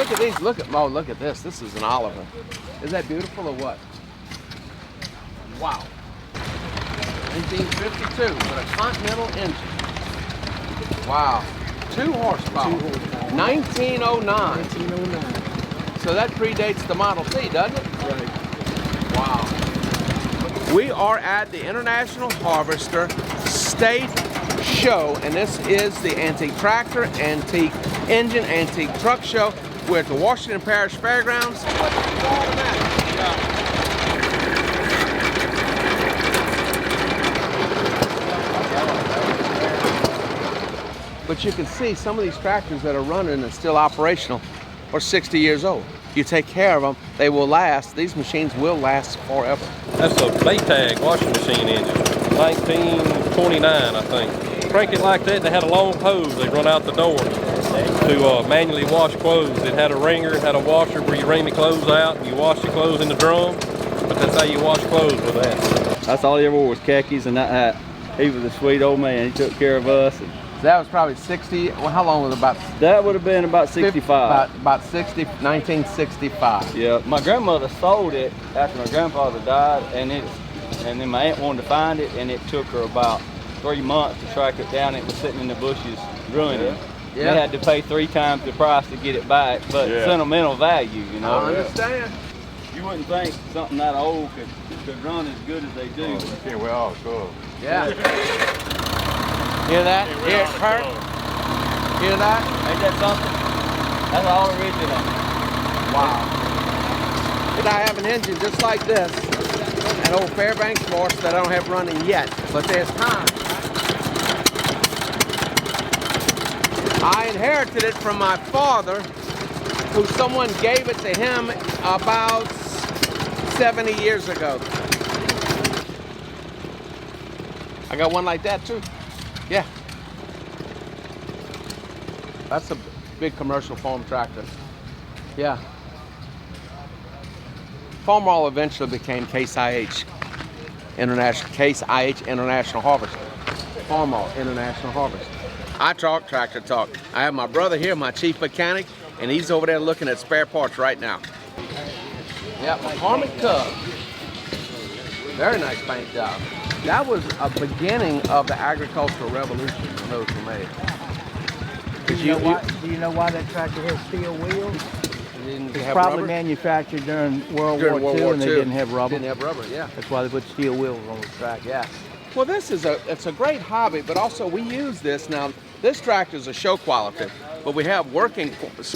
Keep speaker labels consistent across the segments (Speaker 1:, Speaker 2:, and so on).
Speaker 1: Look at these. Look at this. This is an Oliver. Is that beautiful or what? Wow. 1952 with a Continental engine. Wow. 2 horsepower. 1909. 1909. So that predates the Model T, doesn't it?
Speaker 2: Right.
Speaker 1: Wow. We are at the International Harvester State Show, and this is the Antique Tractor, Antique Engine, Antique Truck Show. We're at the Washington Parish Fairgrounds. But you can see some of these tractors that are running and still operational are 60 years old. You take care of them, they will last. These machines will last forever.
Speaker 3: That's a Maytag washing machine engine, 1929, I think. Crank it like that, they had a long hose. They run out the door to manually wash clothes. It had a wringer, it had a washer where you wring the clothes out and you wash your clothes in the drum. But that's how you wash clothes with that.
Speaker 2: That's all he ever wore was khakis and that hat. He was a sweet old man. He took care of us.
Speaker 1: So that was probably 60, well, how long was it? About?
Speaker 2: That would have been about 65.
Speaker 1: About 1965.
Speaker 2: Yeah, my grandmother sold it after my grandfather died, and then my aunt wanted to find it, and it took her about 3 months to track it down. It was sitting in the bushes ruining.
Speaker 1: Yeah.
Speaker 2: They had to pay 3 times the price to get it back, but sentimental value, you know.
Speaker 1: I understand.
Speaker 2: You wouldn't think something that old could run as good as they do.
Speaker 4: Yeah, we're all cool.
Speaker 1: Yeah. Hear that? Hear it hurt? Hear that?
Speaker 2: Ain't that something? That's all original.
Speaker 1: Wow. And I have an engine just like this, an old Fairbanks horse that I don't have running yet, but there's time. I inherited it from my father, who someone gave it to him about 70 years ago. I got one like that too. Yeah. That's a big commercial farm tractor. Yeah. Farmall eventually became Case IH International Harvester. Farmall International Harvester. I talk tractor talk. I have my brother here, my chief mechanic, and he's over there looking at spare parts right now. Yep, McCormick Cub. Very nice paint job. That was a beginning of the agricultural revolution when those were made.
Speaker 5: Do you know why that tractor has steel wheels? It's probably manufactured during World War II, and they didn't have rubber.
Speaker 1: Didn't have rubber, yeah.
Speaker 5: That's why they put steel wheels on the track.
Speaker 1: Yeah. Well, it's a great hobby, but also we use this now. This tractor is a show quality, but we have working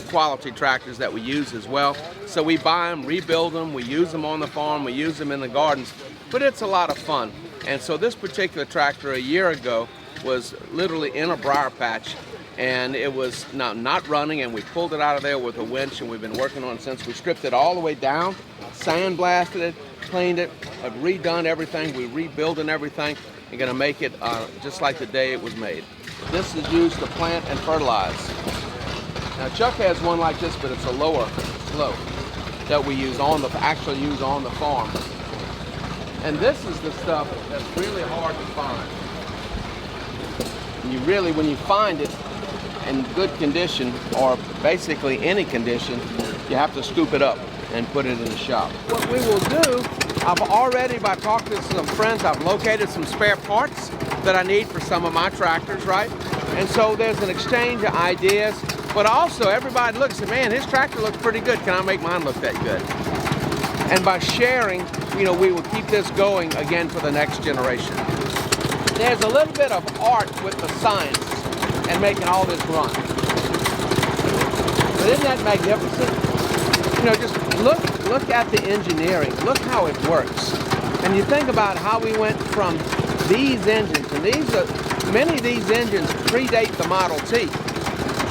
Speaker 1: quality tractors that we use as well. So we buy them, rebuild them, we use them on the farm, we use them in the gardens, but it's a lot of fun. And so this particular tractor a year ago was literally in a briar patch, and it was not running, and we pulled it out of there with a winch, and we've been working on it since. We stripped it all the way down, sandblasted it, cleaned it, redone everything, we rebuilding everything, and gonna make it just like the day it was made. This is used to plant and fertilize. Now Chuck has one like this, but it's a lower slope that we use actually use on the farm. And this is the stuff that's really hard to find. And when you find it in good condition, or basically any condition, you have to scoop it up and put it in the shop. What we will do, by talking to some friends, I've located some spare parts that I need for some of my tractors, right? And so there's an exchange of ideas, but also everybody looks and says, man, his tractor looks pretty good. Can I make mine look that good? And by sharing, we will keep this going again for the next generation. There's a little bit of art with the science and making all this run. But isn't that magnificent? Just look at the engineering. Look how it works. And you think about how we went from these engines, and many of these engines predate the Model T.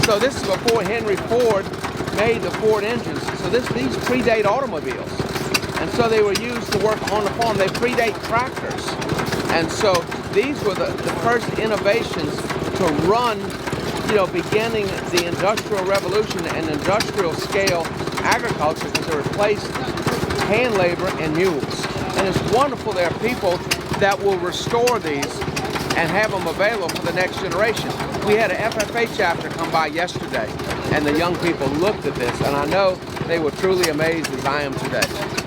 Speaker 1: So this is before Henry Ford made the Ford engines. So these predate automobiles. And so they were used to work on the farm. They predate tractors. And so these were the first innovations to run, beginning the Industrial Revolution and industrial scale agriculture, to replace hand labor and mules. And it's wonderful there are people that will restore these and have them available for the next generation. We had an FFA chapter come by yesterday, and the young people looked at this, and I know they were truly amazed as I am today.